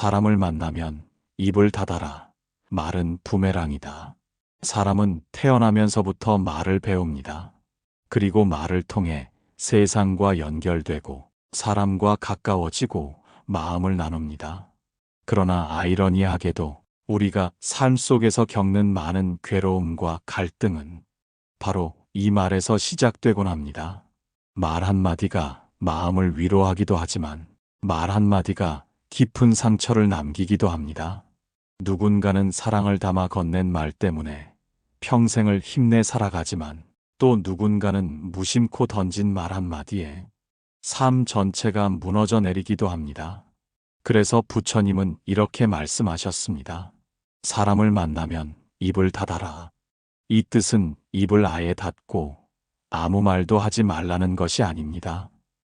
사람을 만나면 입을 닫아라. 말은 부메랑이다. 사람은 태어나면서부터 말을 배웁니다. 그리고 말을 통해 세상과 연결되고 사람과 가까워지고 마음을 나눕니다. 그러나 아이러니하게도 우리가 삶 속에서 겪는 많은 괴로움과 갈등은 바로 이 말에서 시작되곤 합니다. 말 한마디가 마음을 위로하기도 하지만 말 한마디가 깊은 상처를 남기기도 합니다. 누군가는 사랑을 담아 건넨 말 때문에 평생을 힘내 살아가지만 또 누군가는 무심코 던진 말 한마디에 삶 전체가 무너져 내리기도 합니다. 그래서 부처님은 이렇게 말씀하셨습니다. 사람을 만나면 입을 닫아라. 이 뜻은 입을 아예 닫고 아무 말도 하지 말라는 것이 아닙니다.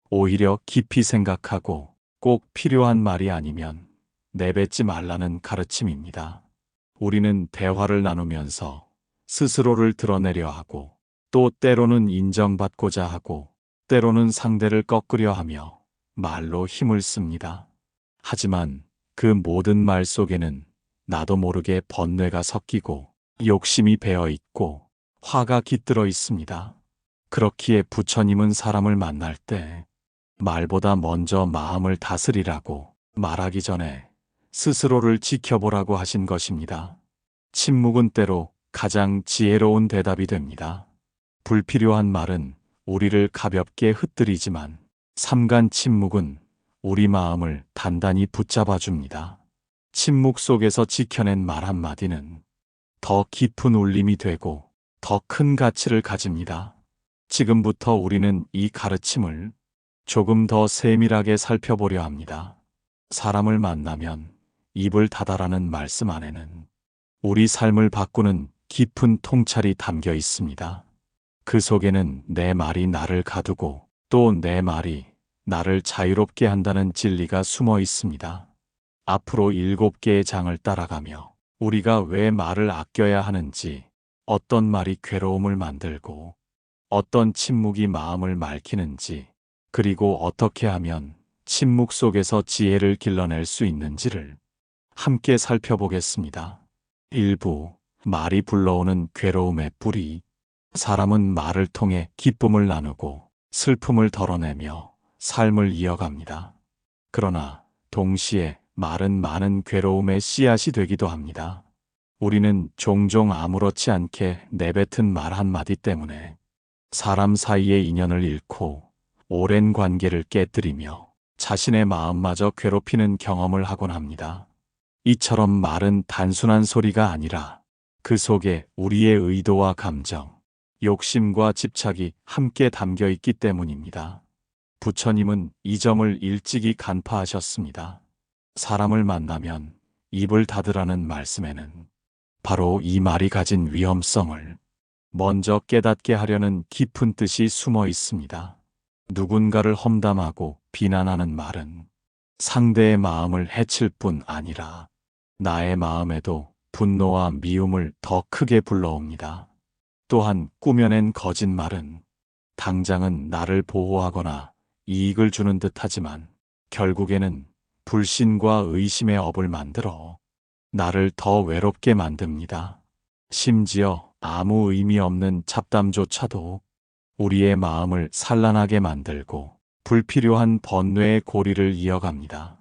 오히려 깊이 생각하고 꼭 필요한 말이 아니면 내뱉지 말라는 가르침입니다. 우리는 대화를 나누면서 스스로를 드러내려 하고 또 때로는 인정받고자 하고 때로는 상대를 꺾으려 하며 말로 힘을 씁니다. 하지만 그 모든 말 속에는 나도 모르게 번뇌가 섞이고 욕심이 배어 있고 화가 깃들어 있습니다. 그렇기에 부처님은 사람을 만날 때 말보다 먼저 마음을 다스리라고 말하기 전에 스스로를 지켜보라고 하신 것입니다. 침묵은 때로 가장 지혜로운 대답이 됩니다. 불필요한 말은 우리를 가볍게 흩뜨리지만 삼간 침묵은 우리 마음을 단단히 붙잡아 줍니다. 침묵 속에서 지켜낸 말 한마디는 더 깊은 울림이 되고 더 큰 가치를 가집니다. 지금부터 우리는 이 가르침을 조금 더 세밀하게 살펴보려 합니다. 사람을 만나면 입을 닫아라는 말씀 안에는 우리 삶을 바꾸는 깊은 통찰이 담겨 있습니다. 그 속에는 내 말이 나를 가두고 또 내 말이 나를 자유롭게 한다는 진리가 숨어 있습니다. 앞으로 7개의 장을 따라가며 우리가 왜 말을 아껴야 하는지, 어떤 말이 괴로움을 만들고 어떤 침묵이 마음을 맑히는지, 그리고 어떻게 하면 침묵 속에서 지혜를 길러낼 수 있는지를 함께 살펴보겠습니다. 1부, 말이 불러오는 괴로움의 뿌리. 사람은 말을 통해 기쁨을 나누고 슬픔을 덜어내며 삶을 이어갑니다. 그러나 동시에 말은 많은 괴로움의 씨앗이 되기도 합니다. 우리는 종종 아무렇지 않게 내뱉은 말 한마디 때문에 사람 사이의 인연을 잃고 오랜 관계를 깨뜨리며 자신의 마음마저 괴롭히는 경험을 하곤 합니다. 이처럼 말은 단순한 소리가 아니라 그 속에 우리의 의도와 감정, 욕심과 집착이 함께 담겨 있기 때문입니다. 부처님은 이 점을 일찍이 간파하셨습니다. 사람을 만나면 입을 닫으라는 말씀에는 바로 이 말이 가진 위험성을 먼저 깨닫게 하려는 깊은 뜻이 숨어 있습니다. 누군가를 험담하고 비난하는 말은 상대의 마음을 해칠 뿐 아니라 나의 마음에도 분노와 미움을 더 크게 불러옵니다. 또한 꾸며낸 거짓말은 당장은 나를 보호하거나 이익을 주는 듯하지만 결국에는 불신과 의심의 업을 만들어 나를 더 외롭게 만듭니다. 심지어 아무 의미 없는 잡담조차도 우리의 마음을 산란하게 만들고 불필요한 번뇌의 고리를 이어갑니다.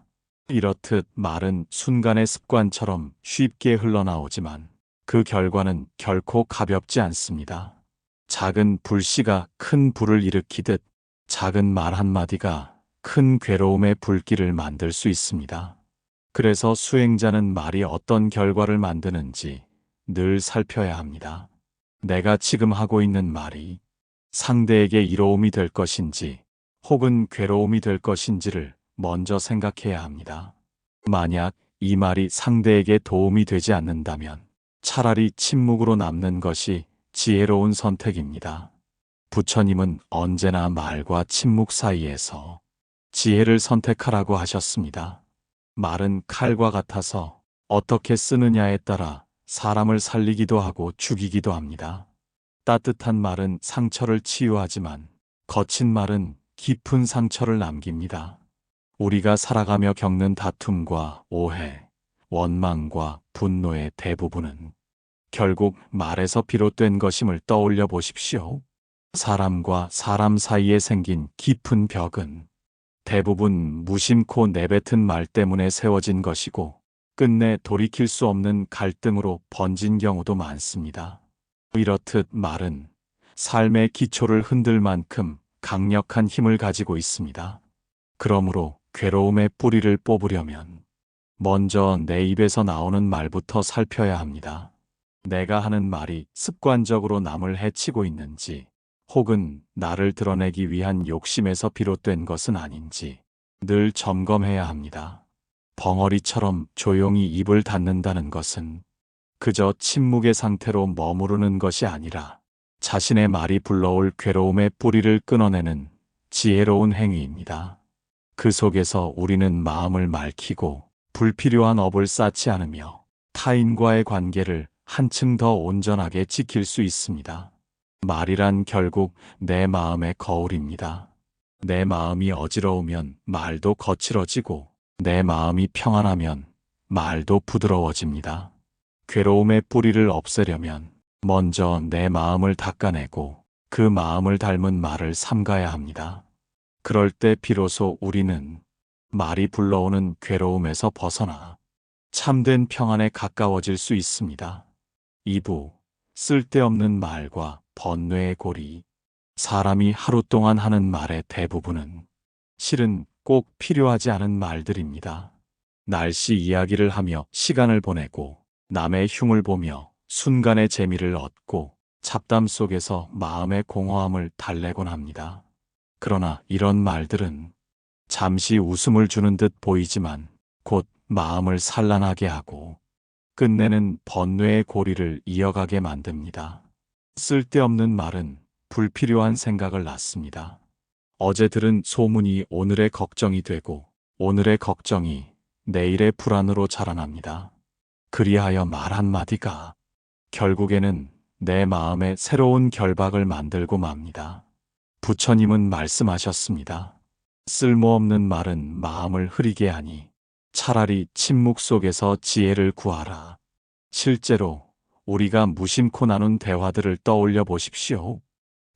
이렇듯 말은 순간의 습관처럼 쉽게 흘러나오지만 그 결과는 결코 가볍지 않습니다. 작은 불씨가 큰 불을 일으키듯 작은 말 한마디가 큰 괴로움의 불길을 만들 수 있습니다. 그래서 수행자는 말이 어떤 결과를 만드는지 늘 살펴야 합니다. 내가 지금 하고 있는 말이 상대에게 이로움이 될 것인지 혹은 괴로움이 될 것인지를 먼저 생각해야 합니다. 만약 이 말이 상대에게 도움이 되지 않는다면 차라리 침묵으로 남는 것이 지혜로운 선택입니다. 부처님은 언제나 말과 침묵 사이에서 지혜를 선택하라고 하셨습니다. 말은 칼과 같아서 어떻게 쓰느냐에 따라 사람을 살리기도 하고 죽이기도 합니다. 따뜻한 말은 상처를 치유하지만 거친 말은 깊은 상처를 남깁니다. 우리가 살아가며 겪는 다툼과 오해, 원망과 분노의 대부분은 결국 말에서 비롯된 것임을 떠올려 보십시오. 사람과 사람 사이에 생긴 깊은 벽은 대부분 무심코 내뱉은 말 때문에 세워진 것이고 끝내 돌이킬 수 없는 갈등으로 번진 경우도 많습니다. 이렇듯 말은 삶의 기초를 흔들 만큼 강력한 힘을 가지고 있습니다. 그러므로 괴로움의 뿌리를 뽑으려면 먼저 내 입에서 나오는 말부터 살펴야 합니다. 내가 하는 말이 습관적으로 남을 해치고 있는지, 혹은 나를 드러내기 위한 욕심에서 비롯된 것은 아닌지 늘 점검해야 합니다. 벙어리처럼 조용히 입을 닫는다는 것은 그저 침묵의 상태로 머무르는 것이 아니라 자신의 말이 불러올 괴로움의 뿌리를 끊어내는 지혜로운 행위입니다. 그 속에서 우리는 마음을 맑히고 불필요한 업을 쌓지 않으며 타인과의 관계를 한층 더 온전하게 지킬 수 있습니다. 말이란 결국 내 마음의 거울입니다. 내 마음이 어지러우면 말도 거칠어지고 내 마음이 평안하면 말도 부드러워집니다. 괴로움의 뿌리를 없애려면 먼저 내 마음을 닦아내고 그 마음을 닮은 말을 삼가야 합니다. 그럴 때 비로소 우리는 말이 불러오는 괴로움에서 벗어나 참된 평안에 가까워질 수 있습니다. 2부 쓸데없는 말과 번뇌의 고리. 사람이 하루 동안 하는 말의 대부분은 실은 꼭 필요하지 않은 말들입니다. 날씨 이야기를 하며 시간을 보내고 남의 흉을 보며 순간의 재미를 얻고 잡담 속에서 마음의 공허함을 달래곤 합니다. 그러나 이런 말들은 잠시 웃음을 주는 듯 보이지만 곧 마음을 산란하게 하고 끝내는 번뇌의 고리를 이어가게 만듭니다. 쓸데없는 말은 불필요한 생각을 낳습니다. 어제 들은 소문이 오늘의 걱정이 되고 오늘의 걱정이 내일의 불안으로 자라납니다. 그리하여 말 한마디가 결국에는 내 마음에 새로운 결박을 만들고 맙니다. 부처님은 말씀하셨습니다. 쓸모없는 말은 마음을 흐리게 하니 차라리 침묵 속에서 지혜를 구하라. 실제로 우리가 무심코 나눈 대화들을 떠올려 보십시오.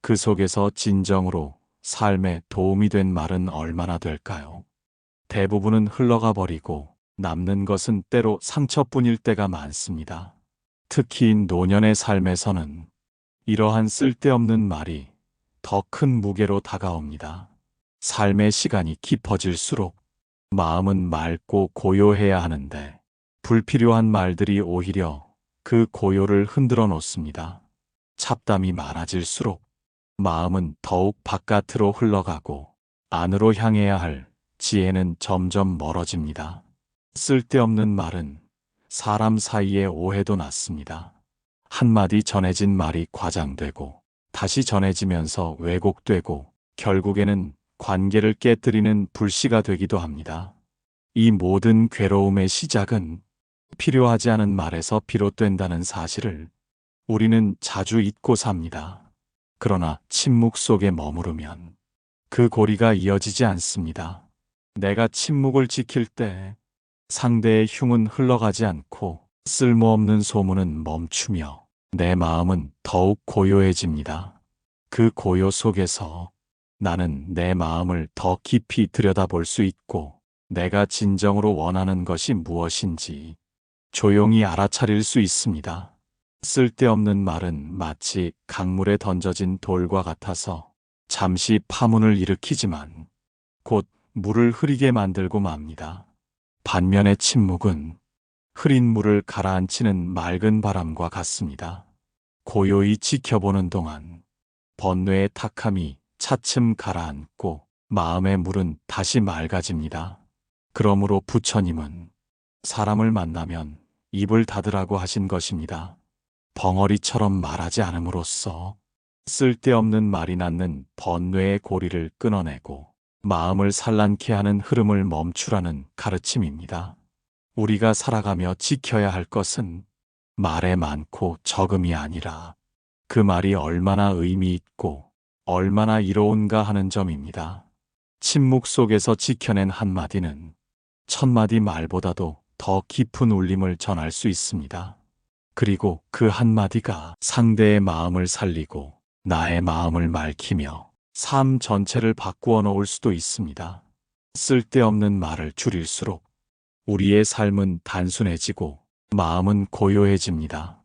그 속에서 진정으로 삶에 도움이 된 말은 얼마나 될까요? 대부분은 흘러가 버리고 남는 것은 때로 상처뿐일 때가 많습니다. 특히 노년의 삶에서는 이러한 쓸데없는 말이 더 큰 무게로 다가옵니다. 삶의 시간이 깊어질수록 마음은 맑고 고요해야 하는데 불필요한 말들이 오히려 그 고요를 흔들어 놓습니다. 잡담이 많아질수록 마음은 더욱 바깥으로 흘러가고 안으로 향해야 할 지혜는 점점 멀어집니다. 쓸데없는 말은 사람 사이의 오해도 낳습니다. 한마디 전해진 말이 과장되고 다시 전해지면서 왜곡되고 결국에는 관계를 깨뜨리는 불씨가 되기도 합니다. 이 모든 괴로움의 시작은 필요하지 않은 말에서 비롯된다는 사실을 우리는 자주 잊고 삽니다. 그러나 침묵 속에 머무르면 그 고리가 이어지지 않습니다. 내가 침묵을 지킬 때 상대의 흉은 흘러가지 않고 쓸모없는 소문은 멈추며 내 마음은 더욱 고요해집니다. 그 고요 속에서 나는 내 마음을 더 깊이 들여다볼 수 있고 내가 진정으로 원하는 것이 무엇인지 조용히 알아차릴 수 있습니다. 쓸데없는 말은 마치 강물에 던져진 돌과 같아서 잠시 파문을 일으키지만 곧 물을 흐리게 만들고 맙니다. 반면에 침묵은 흐린 물을 가라앉히는 맑은 바람과 같습니다. 고요히 지켜보는 동안 번뇌의 탁함이 차츰 가라앉고 마음의 물은 다시 맑아집니다. 그러므로 부처님은 사람을 만나면 입을 닫으라고 하신 것입니다. 벙어리처럼 말하지 않음으로써 쓸데없는 말이 낳는 번뇌의 고리를 끊어내고 마음을 산란케 하는 흐름을 멈추라는 가르침입니다. 우리가 살아가며 지켜야 할 것은 말의 많고 적음이 아니라 그 말이 얼마나 의미 있고 얼마나 이로운가 하는 점입니다. 침묵 속에서 지켜낸 한마디는 천마디 말보다도 더 깊은 울림을 전할 수 있습니다. 그리고 그 한마디가 상대의 마음을 살리고 나의 마음을 맑히며 삶 전체를 바꾸어 놓을 수도 있습니다. 쓸데없는 말을 줄일수록 우리의 삶은 단순해지고 마음은 고요해집니다.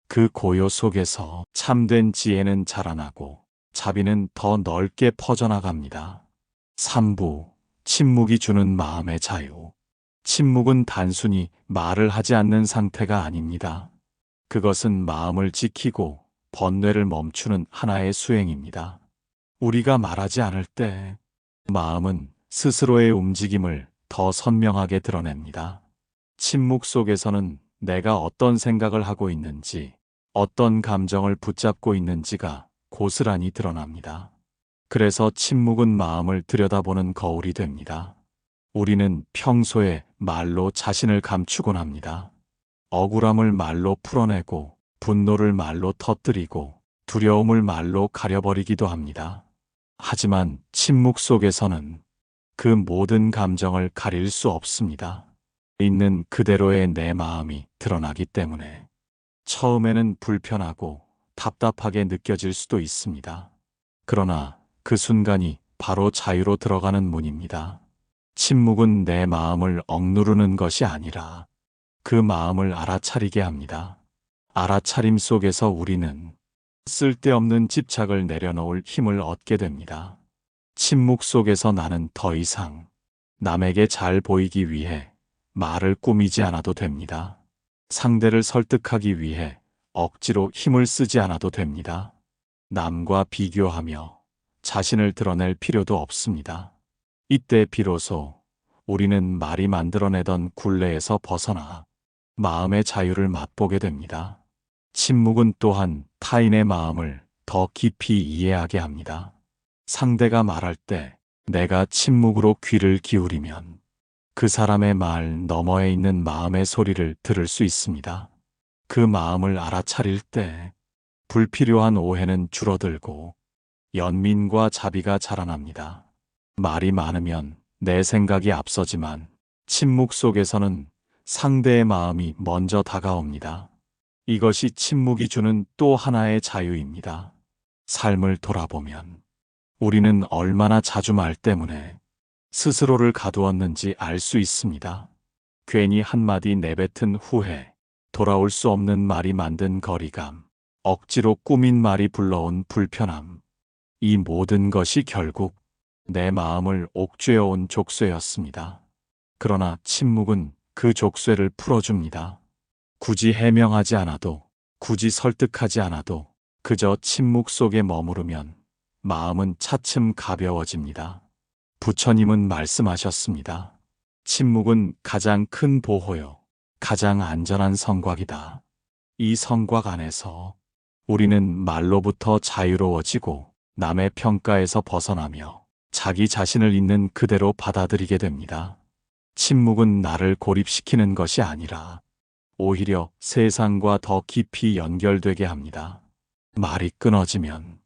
그 고요 속에서 참된 지혜는 자라나고 자비는 더 넓게 퍼져나갑니다. 3부, 침묵이 주는 마음의 자유. 침묵은 단순히 말을 하지 않는 상태가 아닙니다. 그것은 마음을 지키고 번뇌를 멈추는 하나의 수행입니다. 우리가 말하지 않을 때 마음은 스스로의 움직임을 더 선명하게 드러냅니다. 침묵 속에서는 내가 어떤 생각을 하고 있는지, 어떤 감정을 붙잡고 있는지가 고스란히 드러납니다. 그래서 침묵은 마음을 들여다보는 거울이 됩니다. 우리는 평소에 말로 자신을 감추곤 합니다. 억울함을 말로 풀어내고, 분노를 말로 터뜨리고, 두려움을 말로 가려버리기도 합니다. 하지만 침묵 속에서는 그 모든 감정을 가릴 수 없습니다. 있는 그대로의 내 마음이 드러나기 때문에 처음에는 불편하고 답답하게 느껴질 수도 있습니다. 그러나 그 순간이 바로 자유로 들어가는 문입니다. 침묵은 내 마음을 억누르는 것이 아니라 그 마음을 알아차리게 합니다. 알아차림 속에서 우리는 쓸데없는 집착을 내려놓을 힘을 얻게 됩니다. 침묵 속에서 나는 더 이상 남에게 잘 보이기 위해 말을 꾸미지 않아도 됩니다. 상대를 설득하기 위해 억지로 힘을 쓰지 않아도 됩니다. 남과 비교하며 자신을 드러낼 필요도 없습니다. 이때 비로소 우리는 말이 만들어내던 굴레에서 벗어나 마음의 자유를 맛보게 됩니다. 침묵은 또한 타인의 마음을 더 깊이 이해하게 합니다. 상대가 말할 때 내가 침묵으로 귀를 기울이면 그 사람의 말 너머에 있는 마음의 소리를 들을 수 있습니다. 그 마음을 알아차릴 때 불필요한 오해는 줄어들고 연민과 자비가 자라납니다. 말이 많으면 내 생각이 앞서지만 침묵 속에서는 상대의 마음이 먼저 다가옵니다. 이것이 침묵이 주는 또 하나의 자유입니다. 삶을 돌아보면 우리는 얼마나 자주 말 때문에 스스로를 가두었는지 알 수 있습니다. 괜히 한마디 내뱉은 후회, 돌아올 수 없는 말이 만든 거리감, 억지로 꾸민 말이 불러온 불편함. 이 모든 것이 결국 내 마음을 옥죄어온 족쇄였습니다. 그러나 침묵은 그 족쇄를 풀어줍니다. 굳이 해명하지 않아도, 굳이 설득하지 않아도 그저 침묵 속에 머무르면 마음은 차츰 가벼워집니다. 부처님은 말씀하셨습니다. 침묵은 가장 큰 보호요, 가장 안전한 성곽이다. 이 성곽 안에서 우리는 말로부터 자유로워지고 남의 평가에서 벗어나며 자기 자신을 있는 그대로 받아들이게 됩니다. 침묵은 나를 고립시키는 것이 아니라 오히려 세상과 더 깊이 연결되게 합니다. 말이 끊어지면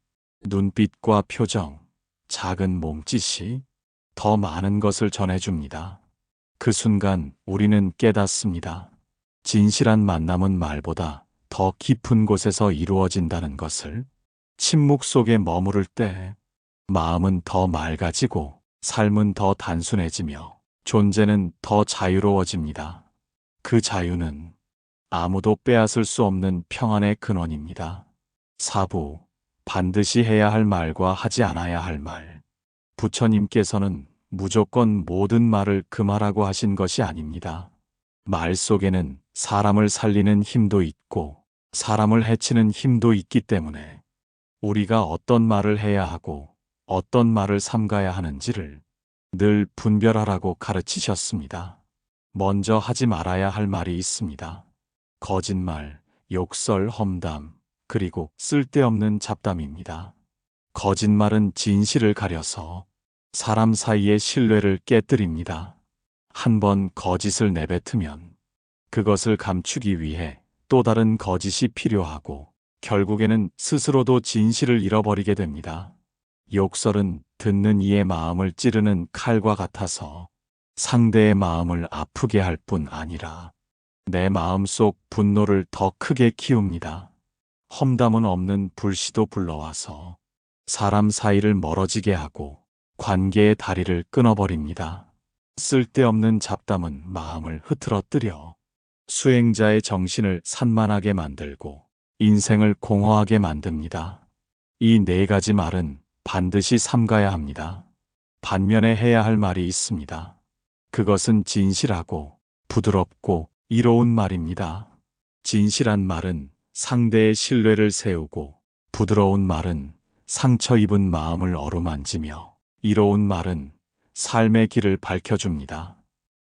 눈빛과 표정, 작은 몸짓이 더 많은 것을 전해줍니다. 그 순간 우리는 깨닫습니다. 진실한 만남은 말보다 더 깊은 곳에서 이루어진다는 것을. 침묵 속에 머무를 때 마음은 더 맑아지고 삶은 더 단순해지며 존재는 더 자유로워집니다. 그 자유는 아무도 빼앗을 수 없는 평안의 근원입니다. 4부, 반드시 해야 할 말과 하지 않아야 할 말. 부처님께서는 무조건 모든 말을 금하라고 하신 것이 아닙니다. 말 속에는 사람을 살리는 힘도 있고 사람을 해치는 힘도 있기 때문에 우리가 어떤 말을 해야 하고 어떤 말을 삼가야 하는지를 늘 분별하라고 가르치셨습니다. 먼저 하지 말아야 할 말이 있습니다. 거짓말, 욕설, 험담, 그리고 쓸데없는 잡담입니다. 거짓말은 진실을 가려서 사람 사이의 신뢰를 깨뜨립니다. 한 번 거짓을 내뱉으면 그것을 감추기 위해 또 다른 거짓이 필요하고 결국에는 스스로도 진실을 잃어버리게 됩니다. 욕설은 듣는 이의 마음을 찌르는 칼과 같아서 상대의 마음을 아프게 할 뿐 아니라 내 마음속 분노를 더 크게 키웁니다. 험담은 없는 불씨도 불러와서 사람 사이를 멀어지게 하고 관계의 다리를 끊어버립니다. 쓸데없는 잡담은 마음을 흐트러뜨려 수행자의 정신을 산만하게 만들고 인생을 공허하게 만듭니다. 이 네 가지 말은 반드시 삼가야 합니다. 반면에 해야 할 말이 있습니다. 그것은 진실하고 부드럽고 이로운 말입니다. 진실한 말은 상대의 신뢰를 세우고, 부드러운 말은 상처 입은 마음을 어루만지며, 이로운 말은 삶의 길을 밝혀줍니다.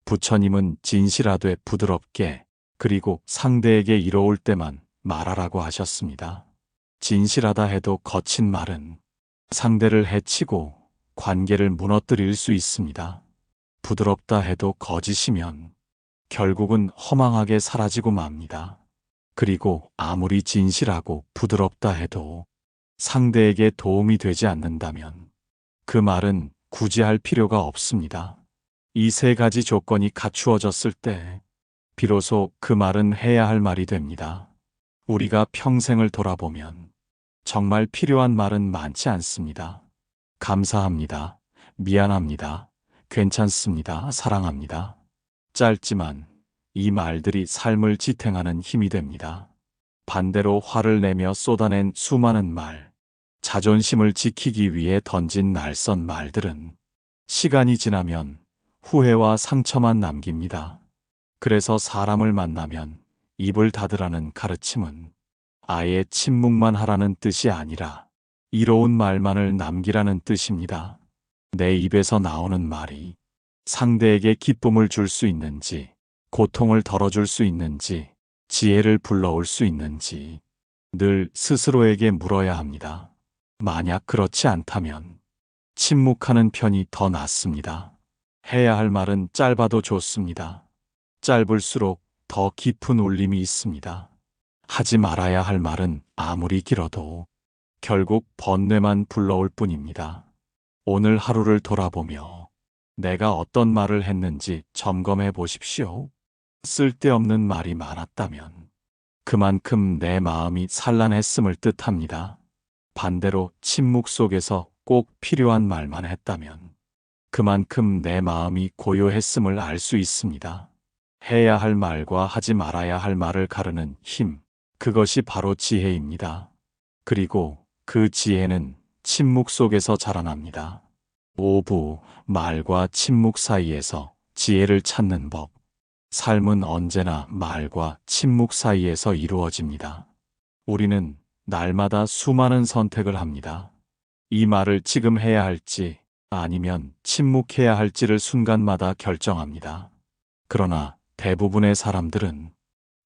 부처님은 진실하되 부드럽게, 그리고 상대에게 이로울 때만 말하라고 하셨습니다. 진실하다 해도 거친 말은 상대를 해치고 관계를 무너뜨릴 수 있습니다. 부드럽다 해도 거짓이면 결국은 허망하게 사라지고 맙니다. 그리고 아무리 진실하고 부드럽다 해도 상대에게 도움이 되지 않는다면 그 말은 굳이 할 필요가 없습니다. 이 세 가지 조건이 갖추어졌을 때 비로소 그 말은 해야 할 말이 됩니다. 우리가 평생을 돌아보면 정말 필요한 말은 많지 않습니다. 감사합니다. 미안합니다. 괜찮습니다. 사랑합니다. 짧지만 이 말들이 삶을 지탱하는 힘이 됩니다. 반대로 화를 내며 쏟아낸 수많은 말, 자존심을 지키기 위해 던진 날선 말들은 시간이 지나면 후회와 상처만 남깁니다. 그래서 사람을 만나면 입을 닫으라는 가르침은 아예 침묵만 하라는 뜻이 아니라 이로운 말만을 남기라는 뜻입니다. 내 입에서 나오는 말이 상대에게 기쁨을 줄 수 있는지, 고통을 덜어줄 수 있는지, 지혜를 불러올 수 있는지 늘 스스로에게 물어야 합니다. 만약 그렇지 않다면 침묵하는 편이 더 낫습니다. 해야 할 말은 짧아도 좋습니다. 짧을수록 더 깊은 울림이 있습니다. 하지 말아야 할 말은 아무리 길어도 결국 번뇌만 불러올 뿐입니다. 오늘 하루를 돌아보며 내가 어떤 말을 했는지 점검해 보십시오. 쓸데없는 말이 많았다면 그만큼 내 마음이 산란했음을 뜻합니다. 반대로 침묵 속에서 꼭 필요한 말만 했다면 그만큼 내 마음이 고요했음을 알 수 있습니다. 해야 할 말과 하지 말아야 할 말을 가르는 힘, 그것이 바로 지혜입니다. 그리고 그 지혜는 침묵 속에서 자라납니다. 오부, 말과 침묵 사이에서 지혜를 찾는 법. 삶은 언제나 말과 침묵 사이에서 이루어집니다. 우리는 날마다 수많은 선택을 합니다. 이 말을 지금 해야 할지 아니면 침묵해야 할지를 순간마다 결정합니다. 그러나 대부분의 사람들은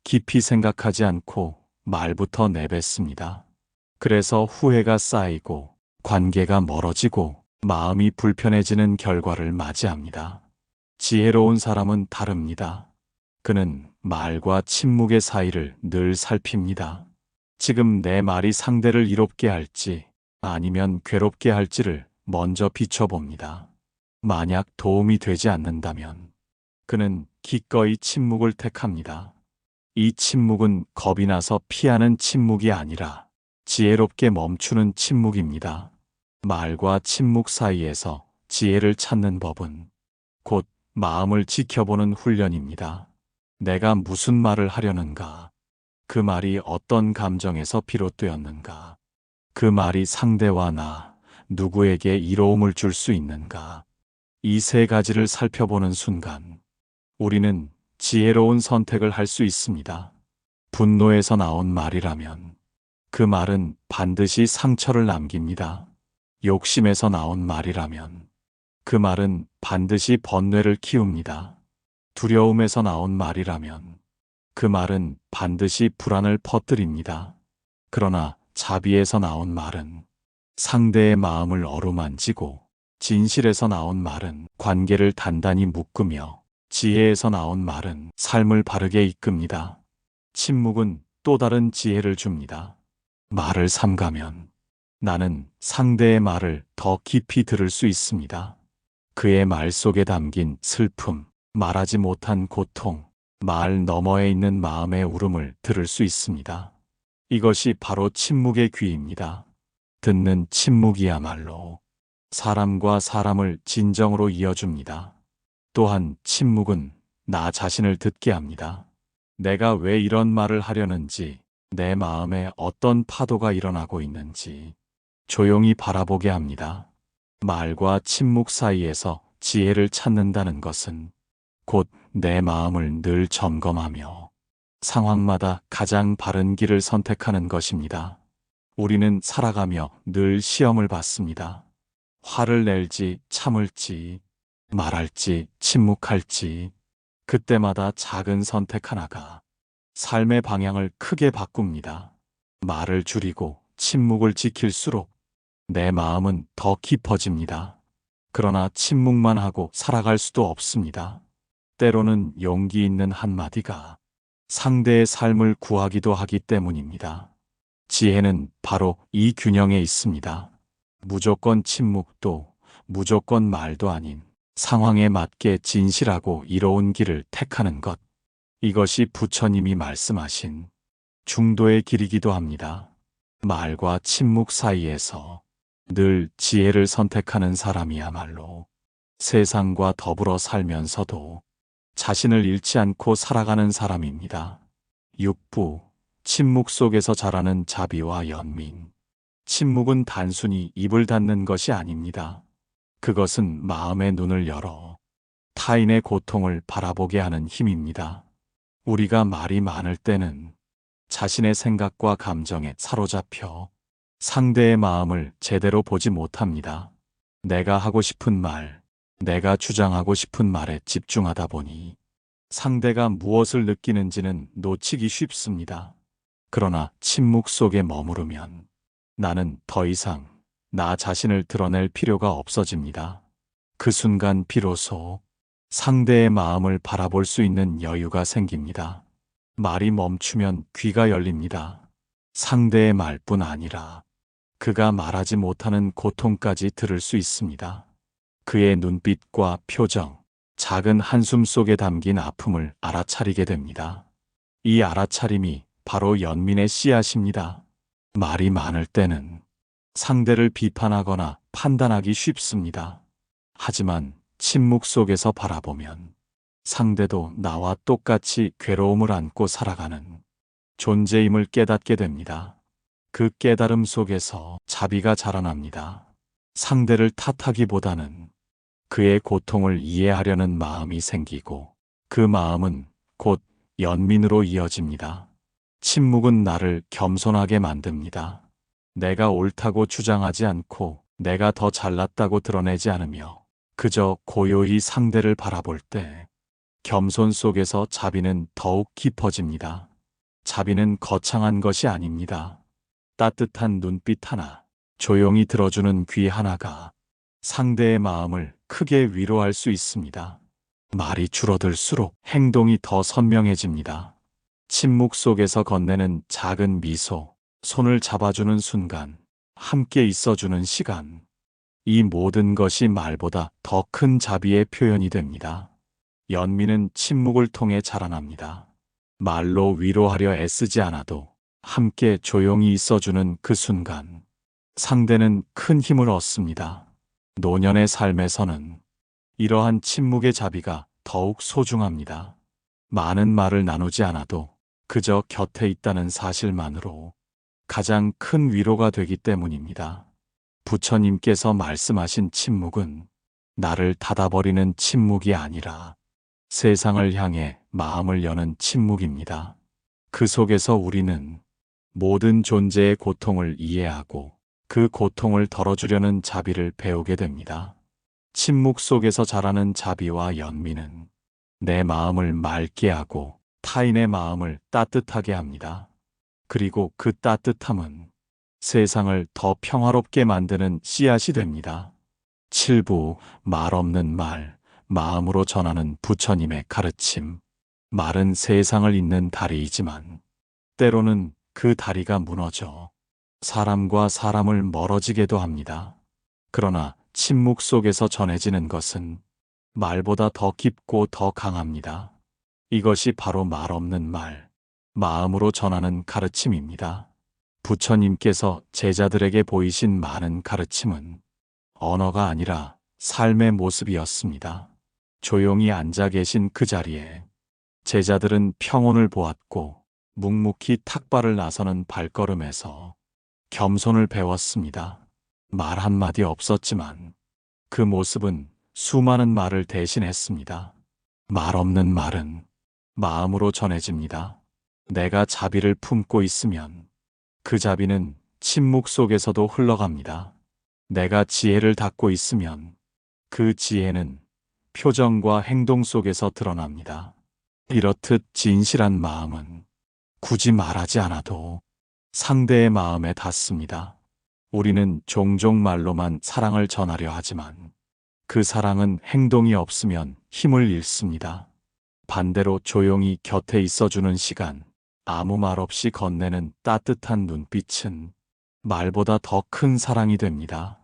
깊이 생각하지 않고 말부터 내뱉습니다. 그래서 후회가 쌓이고 관계가 멀어지고 마음이 불편해지는 결과를 맞이합니다. 지혜로운 사람은 다릅니다. 그는 말과 침묵의 사이를 늘 살핍니다. 지금 내 말이 상대를 이롭게 할지 아니면 괴롭게 할지를 먼저 비춰봅니다. 만약 도움이 되지 않는다면 그는 기꺼이 침묵을 택합니다. 이 침묵은 겁이 나서 피하는 침묵이 아니라 지혜롭게 멈추는 침묵입니다. 말과 침묵 사이에서 지혜를 찾는 법은 곧 마음을 지켜보는 훈련입니다. 내가 무슨 말을 하려는가? 그 말이 어떤 감정에서 비롯되었는가? 그 말이 상대와 나, 누구에게 이로움을 줄 수 있는가? 이 세 가지를 살펴보는 순간 우리는 지혜로운 선택을 할 수 있습니다. 분노에서 나온 말이라면 그 말은 반드시 상처를 남깁니다. 욕심에서 나온 말이라면 그 말은 반드시 번뇌를 키웁니다. 두려움에서 나온 말이라면 그 말은 반드시 불안을 퍼뜨립니다. 그러나 자비에서 나온 말은 상대의 마음을 어루만지고, 진실에서 나온 말은 관계를 단단히 묶으며, 지혜에서 나온 말은 삶을 바르게 이끕니다. 침묵은 또 다른 지혜를 줍니다. 말을 삼가면 나는 상대의 말을 더 깊이 들을 수 있습니다. 그의 말 속에 담긴 슬픔, 말하지 못한 고통, 말 너머에 있는 마음의 울음을 들을 수 있습니다. 이것이 바로 침묵의 귀입니다. 듣는 침묵이야말로 사람과 사람을 진정으로 이어줍니다. 또한 침묵은 나 자신을 듣게 합니다. 내가 왜 이런 말을 하려는지, 내 마음에 어떤 파도가 일어나고 있는지 조용히 바라보게 합니다. 말과 침묵 사이에서 지혜를 찾는다는 것은 곧 내 마음을 늘 점검하며 상황마다 가장 바른 길을 선택하는 것입니다. 우리는 살아가며 늘 시험을 받습니다. 화를 낼지 참을지, 말할지 침묵할지, 그때마다 작은 선택 하나가 삶의 방향을 크게 바꿉니다. 말을 줄이고 침묵을 지킬수록 내 마음은 더 깊어집니다. 그러나 침묵만 하고 살아갈 수도 없습니다. 때로는 용기 있는 한마디가 상대의 삶을 구하기도 하기 때문입니다. 지혜는 바로 이 균형에 있습니다. 무조건 침묵도 무조건 말도 아닌 상황에 맞게 진실하고 이로운 길을 택하는 것. 이것이 부처님이 말씀하신 중도의 길이기도 합니다. 말과 침묵 사이에서 늘 지혜를 선택하는 사람이야말로 세상과 더불어 살면서도 자신을 잃지 않고 살아가는 사람입니다. 6부 침묵 속에서 자라는 자비와 연민. 침묵은 단순히 입을 닫는 것이 아닙니다. 그것은 마음의 눈을 열어 타인의 고통을 바라보게 하는 힘입니다. 우리가 말이 많을 때는 자신의 생각과 감정에 사로잡혀 상대의 마음을 제대로 보지 못합니다. 내가 하고 싶은 말, 내가 주장하고 싶은 말에 집중하다 보니 상대가 무엇을 느끼는지는 놓치기 쉽습니다. 그러나 침묵 속에 머무르면 나는 더 이상 나 자신을 드러낼 필요가 없어집니다. 그 순간 비로소 상대의 마음을 바라볼 수 있는 여유가 생깁니다. 말이 멈추면 귀가 열립니다. 상대의 말뿐 아니라 그가 말하지 못하는 고통까지 들을 수 있습니다. 그의 눈빛과 표정, 작은 한숨 속에 담긴 아픔을 알아차리게 됩니다. 이 알아차림이 바로 연민의 씨앗입니다. 말이 많을 때는 상대를 비판하거나 판단하기 쉽습니다. 하지만 침묵 속에서 바라보면 상대도 나와 똑같이 괴로움을 안고 살아가는 존재임을 깨닫게 됩니다. 그 깨달음 속에서 자비가 자라납니다. 상대를 탓하기보다는 그의 고통을 이해하려는 마음이 생기고 그 마음은 곧 연민으로 이어집니다. 침묵은 나를 겸손하게 만듭니다. 내가 옳다고 주장하지 않고 내가 더 잘났다고 드러내지 않으며 그저 고요히 상대를 바라볼 때 겸손 속에서 자비는 더욱 깊어집니다. 자비는 거창한 것이 아닙니다. 따뜻한 눈빛 하나, 조용히 들어주는 귀 하나가 상대의 마음을 크게 위로할 수 있습니다. 말이 줄어들수록 행동이 더 선명해집니다. 침묵 속에서 건네는 작은 미소, 손을 잡아주는 순간, 함께 있어주는 시간, 이 모든 것이 말보다 더 큰 자비의 표현이 됩니다. 연민은 침묵을 통해 자라납니다. 말로 위로하려 애쓰지 않아도 함께 조용히 있어주는 그 순간, 상대는 큰 힘을 얻습니다. 노년의 삶에서는 이러한 침묵의 자비가 더욱 소중합니다. 많은 말을 나누지 않아도 그저 곁에 있다는 사실만으로 가장 큰 위로가 되기 때문입니다. 부처님께서 말씀하신 침묵은 나를 닫아버리는 침묵이 아니라 세상을 향해 마음을 여는 침묵입니다. 그 속에서 우리는 모든 존재의 고통을 이해하고 그 고통을 덜어주려는 자비를 배우게 됩니다. 침묵 속에서 자라는 자비와 연민은 내 마음을 맑게 하고 타인의 마음을 따뜻하게 합니다. 그리고 그 따뜻함은 세상을 더 평화롭게 만드는 씨앗이 됩니다. 7부 말 없는 말, 마음으로 전하는 부처님의 가르침. 말은 세상을 잇는 다리이지만 때로는 그 다리가 무너져 사람과 사람을 멀어지게도 합니다. 그러나 침묵 속에서 전해지는 것은 말보다 더 깊고 더 강합니다. 이것이 바로 말 없는 말, 마음으로 전하는 가르침입니다. 부처님께서 제자들에게 보이신 많은 가르침은 언어가 아니라 삶의 모습이었습니다. 조용히 앉아 계신 그 자리에 제자들은 평온을 보았고 묵묵히 탁발을 나서는 발걸음에서 겸손을 배웠습니다. 말 한마디 없었지만 그 모습은 수많은 말을 대신했습니다. 말 없는 말은 마음으로 전해집니다. 내가 자비를 품고 있으면 그 자비는 침묵 속에서도 흘러갑니다. 내가 지혜를 닫고 있으면 그 지혜는 표정과 행동 속에서 드러납니다. 이렇듯 진실한 마음은 굳이 말하지 않아도 상대의 마음에 닿습니다. 우리는 종종 말로만 사랑을 전하려 하지만 그 사랑은 행동이 없으면 힘을 잃습니다. 반대로 조용히 곁에 있어주는 시간, 아무 말 없이 건네는 따뜻한 눈빛은 말보다 더 큰 사랑이 됩니다.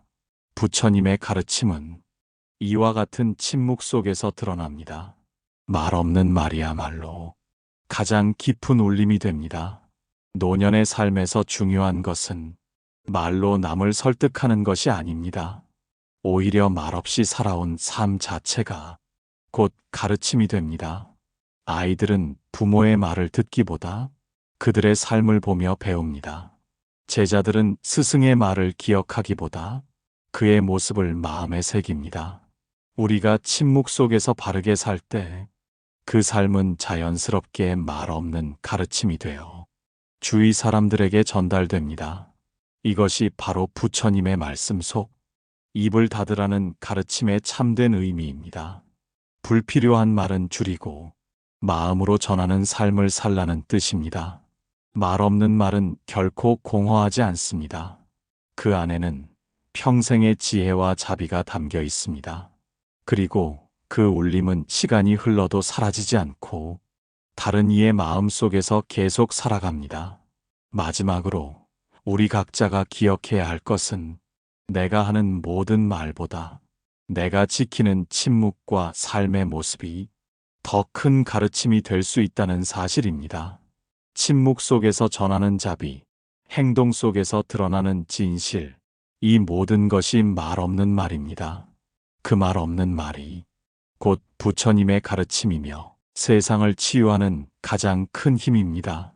부처님의 가르침은 이와 같은 침묵 속에서 드러납니다. 말 없는 말이야말로 가장 깊은 울림이 됩니다. 노년의 삶에서 중요한 것은 말로 남을 설득하는 것이 아닙니다. 오히려 말없이 살아온 삶 자체가 곧 가르침이 됩니다. 아이들은 부모의 말을 듣기보다 그들의 삶을 보며 배웁니다. 제자들은 스승의 말을 기억하기보다 그의 모습을 마음에 새깁니다. 우리가 침묵 속에서 바르게 살 때 그 삶은 자연스럽게 말 없는 가르침이 되어 주위 사람들에게 전달됩니다. 이것이 바로 부처님의 말씀 속 입을 닫으라는 가르침의 참된 의미입니다. 불필요한 말은 줄이고 마음으로 전하는 삶을 살라는 뜻입니다. 말 없는 말은 결코 공허하지 않습니다. 그 안에는 평생의 지혜와 자비가 담겨 있습니다. 그리고 그 울림은 시간이 흘러도 사라지지 않고 다른 이의 마음 속에서 계속 살아갑니다. 마지막으로 우리 각자가 기억해야 할 것은 내가 하는 모든 말보다 내가 지키는 침묵과 삶의 모습이 더 큰 가르침이 될 수 있다는 사실입니다. 침묵 속에서 전하는 자비, 행동 속에서 드러나는 진실, 이 모든 것이 말 없는 말입니다. 그 말 없는 말이 곧 부처님의 가르침이며 세상을 치유하는 가장 큰 힘입니다.